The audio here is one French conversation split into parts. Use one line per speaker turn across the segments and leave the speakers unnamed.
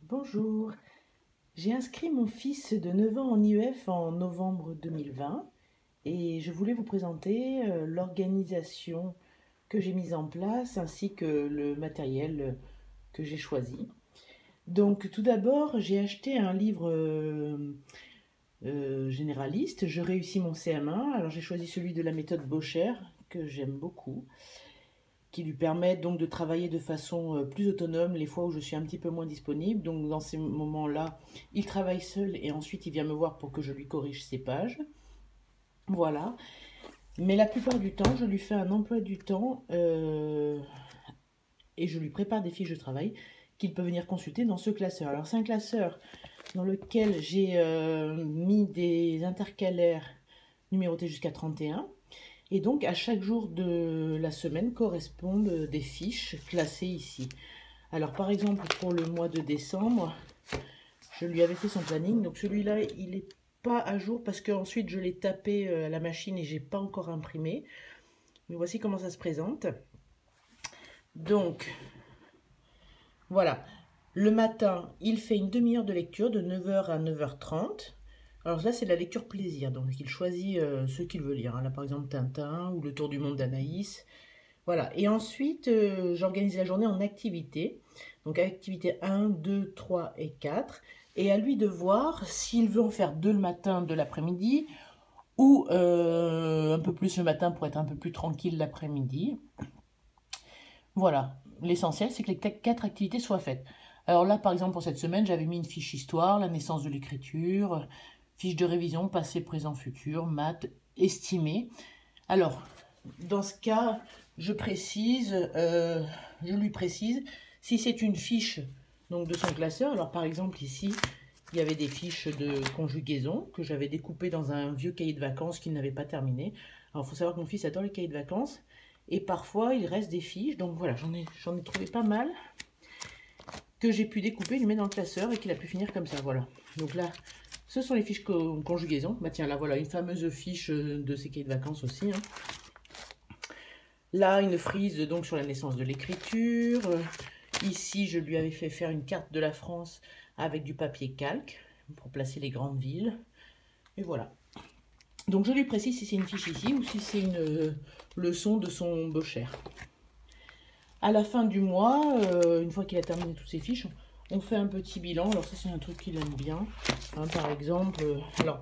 Bonjour, j'ai inscrit mon fils de 9 ans en IEF en novembre 2020 et je voulais vous présenter l'organisation que j'ai mise en place ainsi que le matériel que j'ai choisi. Donc tout d'abord, j'ai acheté un livre généraliste, Je réussis mon CM1. Alors j'ai choisi celui de la méthode Bocher que j'aime beaucoup, qui lui permet donc de travailler de façon plus autonome les fois où je suis un petit peu moins disponible. Donc dans ces moments-là, il travaille seul et ensuite il vient me voir pour que je lui corrige ses pages. Voilà. Mais la plupart du temps, je lui fais un emploi du temps et je lui prépare des fiches de travail qu'il peut venir consulter dans ce classeur. Alors c'est un classeur dans lequel j'ai mis des intercalaires numérotés jusqu'à 31. Et donc, à chaque jour de la semaine correspondent des fiches classées ici. Alors, par exemple, pour le mois de décembre, je lui avais fait son planning. Donc, celui-là, il n'est pas à jour parce qu'ensuite, je l'ai tapé à la machine et j'ai pas encore imprimé. Mais voici comment ça se présente. Donc, voilà. Le matin, il fait une demi-heure de lecture de 9 h à 9 h 30. Alors là, c'est la lecture plaisir, donc il choisit ce qu'il veut lire. Là, par exemple, Tintin ou Le Tour du monde d'Anaïs. Voilà, et ensuite, j'organise la journée en activités. Donc activité 1, 2, 3 et 4. Et à lui de voir s'il veut en faire 2 le matin, 2 l'après-midi, ou un peu plus le matin pour être un peu plus tranquille l'après-midi. Voilà, l'essentiel, c'est que les 4 activités soient faites. Alors là, par exemple, pour cette semaine, j'avais mis une fiche histoire, la naissance de l'écriture, fiche de révision, passé, présent, futur, maths, estimé. Alors, dans ce cas, je lui précise si c'est une fiche donc de son classeur. Alors, par exemple, ici, il y avait des fiches de conjugaison que j'avais découpées dans un vieux cahier de vacances qu'il n'avait pas terminé. Alors, il faut savoir que mon fils adore les cahiers de vacances. Et parfois, il reste des fiches. Donc voilà, j'en ai trouvé pas mal que j'ai pu découper, lui mettre dans le classeur et qu'il a pu finir comme ça. Voilà. Donc là, ce sont les fiches conjugaison. Bah tiens, là, voilà, une fameuse fiche de ces cahiers de vacances aussi. Hein. Là, une frise donc sur la naissance de l'écriture. Ici, je lui avais fait faire une carte de la France avec du papier calque pour placer les grandes villes. Et voilà. Donc je lui précise si c'est une fiche ici ou si c'est une leçon de son Bocher. À la fin du mois, une fois qu'il a terminé toutes ses fiches, on fait un petit bilan. Alors ça c'est un truc qu'il aime bien. Hein, par exemple, alors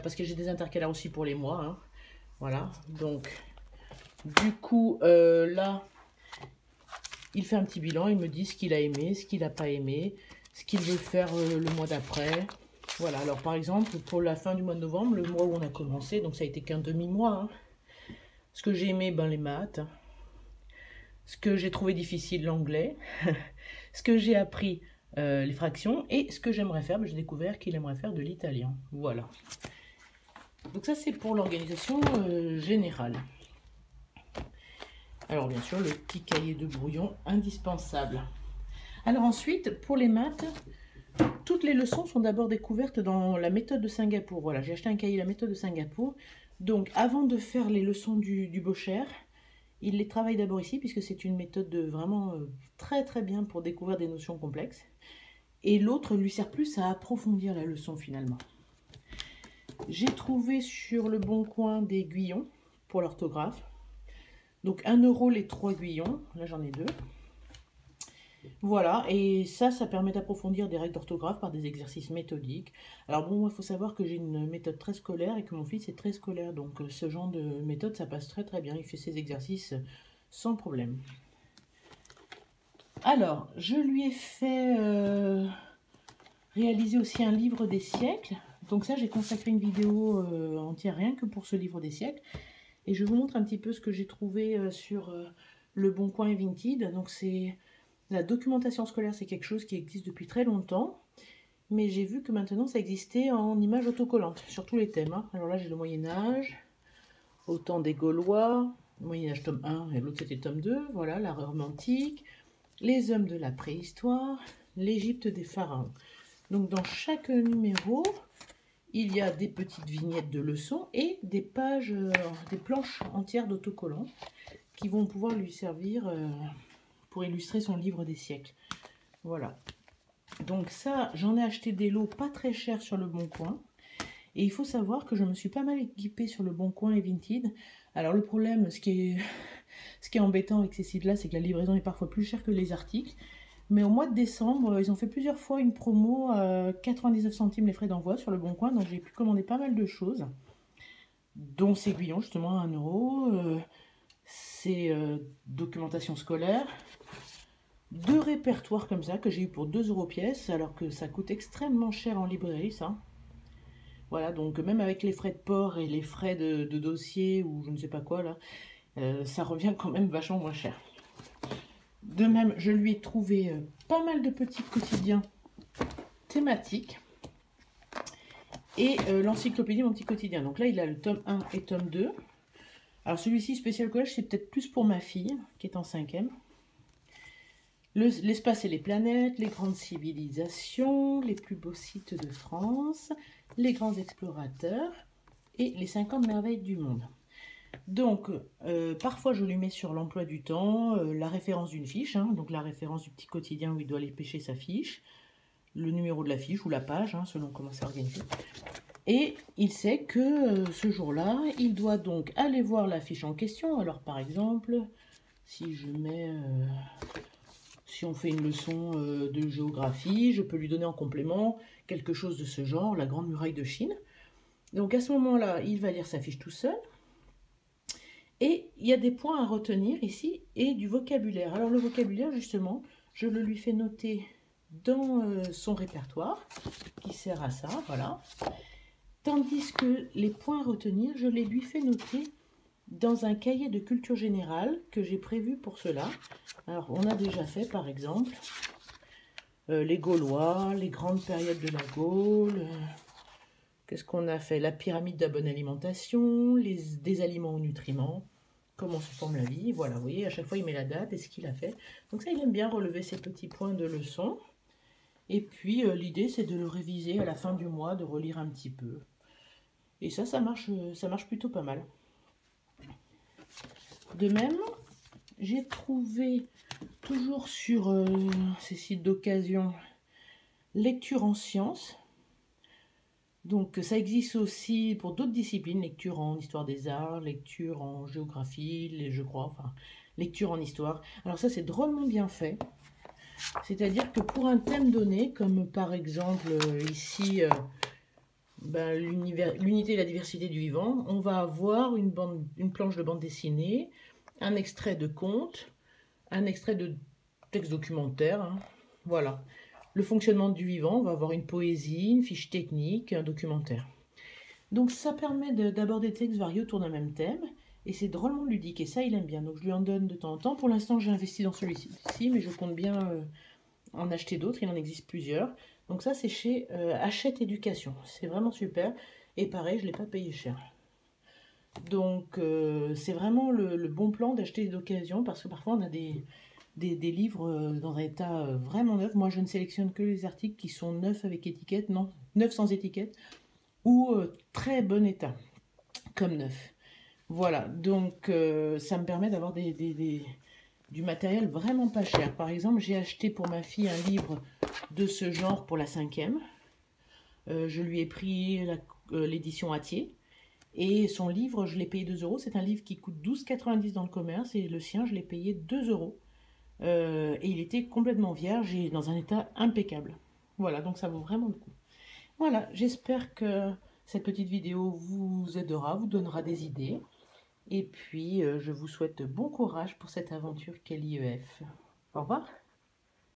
parce que j'ai des intercalaires aussi pour les mois. Hein, voilà. Donc du coup là, il fait un petit bilan. Il me dit ce qu'il a aimé, ce qu'il n'a pas aimé, ce qu'il veut faire le mois d'après. Voilà, alors par exemple, pour la fin du mois de novembre, le mois où on a commencé, donc ça a été qu'un demi-mois. Hein. Ce que j'ai aimé, ben les maths. Ce que j'ai trouvé difficile, l'anglais. Ce que j'ai appris, les fractions. Et ce que j'aimerais faire, ben, j'ai découvert qu'il aimerait faire de l'italien. Voilà. Donc ça, c'est pour l'organisation générale. Alors bien sûr, le petit cahier de brouillon indispensable. Alors ensuite, pour les maths, toutes les leçons sont d'abord découvertes dans la méthode de Singapour. Voilà, j'ai acheté un cahier, la méthode de Singapour. Donc, avant de faire les leçons du Bocher, il les travaille d'abord ici, puisque c'est une méthode vraiment très très bien pour découvrir des notions complexes. Et l'autre lui sert plus à approfondir la leçon finalement. J'ai trouvé sur le Bon Coin des aiguillons pour l'orthographe. Donc 1 € les 3 aiguillons, là j'en ai 2. Voilà, et ça permet d'approfondir des règles d'orthographe par des exercices méthodiques. Alors bon, il faut savoir que j'ai une méthode très scolaire et que mon fils est très scolaire, donc ce genre de méthode, ça passe très très bien, il fait ses exercices sans problème. Alors, je lui ai fait réaliser aussi un livre des siècles, donc ça j'ai consacré une vidéo entière rien que pour ce livre des siècles, et je vous montre un petit peu ce que j'ai trouvé sur Le Bon Coin et Vinted. Donc c'est... La documentation scolaire, c'est quelque chose qui existe depuis très longtemps, mais j'ai vu que maintenant ça existait en images autocollantes sur tous les thèmes. Hein. Alors là, j'ai le Moyen-Âge, au temps des Gaulois, Moyen-Âge tome 1 et l'autre c'était tome 2, voilà, la Rome antique, les hommes de la préhistoire, l'Égypte des pharaons. Donc dans chaque numéro, il y a des petites vignettes de leçons et des pages, des planches entières d'autocollants qui vont pouvoir lui servir pour illustrer son livre des siècles. Voilà. Donc ça, j'en ai acheté des lots pas très chers sur le Bon Coin. Et il faut savoir que je me suis pas mal équipée sur le Bon Coin et Vinted. Alors le problème, ce qui est embêtant avec ces sites-là, c'est que la livraison est parfois plus chère que les articles. Mais au mois de décembre, ils ont fait plusieurs fois une promo à 99 centimes les frais d'envoi sur le Bon Coin. Donc j'ai pu commander pas mal de choses, dont ces aiguillons justement à 1 euro. Ces documentation scolaire. 2 répertoires comme ça que j'ai eu pour 2 euros pièce, alors que ça coûte extrêmement cher en librairie ça. Voilà, donc même avec les frais de port et les frais de dossier ou je ne sais pas quoi là, ça revient quand même vachement moins cher. De même, je lui ai trouvé pas mal de petits quotidiens thématiques et l'encyclopédie Mon Petit Quotidien. Donc là, il a le tome 1 et tome 2. Alors celui-ci, spécial collège, c'est peut-être plus pour ma fille qui est en 5e. L'espace et les planètes, les grandes civilisations, les plus beaux sites de France, les grands explorateurs et les 50 merveilles du monde. Donc, parfois je lui mets sur l'emploi du temps la référence d'une fiche, hein, donc la référence du petit quotidien où il doit aller pêcher sa fiche, le numéro de la fiche ou la page, hein, selon comment c'est organisé. Et il sait que ce jour-là, il doit donc aller voir la fiche en question. Alors par exemple, si je mets... si on fait une leçon de géographie, je peux lui donner en complément quelque chose de ce genre, la Grande Muraille de Chine. Donc à ce moment-là, il va lire sa fiche tout seul. Et il y a des points à retenir ici et du vocabulaire. Alors le vocabulaire, justement, je le lui fais noter dans son répertoire, qui sert à ça, voilà. Tandis que les points à retenir, je les lui fais noter dans un cahier de culture générale que j'ai prévu pour cela. Alors, on a déjà fait, par exemple, les Gaulois, les grandes périodes de la Gaule. Qu'est-ce qu'on a fait? La pyramide de la bonne alimentation, des aliments aux nutriments, comment se forme la vie. Voilà, vous voyez, à chaque fois, il met la date et ce qu'il a fait. Donc ça, il aime bien relever ces petits points de leçon. Et puis, l'idée, c'est de le réviser à la fin du mois, de relire un petit peu. Et ça marche plutôt pas mal. De même, j'ai trouvé, toujours sur ces sites d'occasion, lecture en sciences. Donc ça existe aussi pour d'autres disciplines, lecture en histoire des arts, lecture en géographie, je crois, enfin, lecture en histoire. Alors ça, c'est drôlement bien fait. C'est-à-dire que pour un thème donné, comme par exemple ici, l'unité et la diversité du vivant, on va avoir une planche de bande dessinée, un extrait de conte, un extrait de texte documentaire, hein, voilà. Le fonctionnement du vivant, on va avoir une poésie, une fiche technique, un documentaire. Donc ça permet d'aborder des textes variés autour d'un même thème, et c'est drôlement ludique, et ça il aime bien, donc je lui en donne de temps en temps. Pour l'instant j'ai investi dans celui-ci, mais je compte bien en acheter d'autres, il en existe plusieurs. Donc ça c'est chez Hachette Éducation, c'est vraiment super, et pareil je ne l'ai pas payé cher. Donc c'est vraiment le bon plan d'acheter d'occasion, parce que parfois on a des livres dans un état vraiment neuf. Moi je ne sélectionne que les articles qui sont neufs avec étiquette, non, neufs sans étiquette, ou très bon état, comme neuf. Voilà, donc ça me permet d'avoir du matériel vraiment pas cher. Par exemple, j'ai acheté pour ma fille un livre de ce genre pour la 5e. Je lui ai pris l'édition Hatier. Et son livre, je l'ai payé 2 euros. C'est un livre qui coûte 12,90 dans le commerce. Et le sien, je l'ai payé 2 euros. Et il était complètement vierge et dans un état impeccable. Voilà, donc ça vaut vraiment le coup. Voilà, j'espère que cette petite vidéo vous aidera, vous donnera des idées. Et puis, je vous souhaite bon courage pour cette aventure qu'est l'IEF. Au revoir.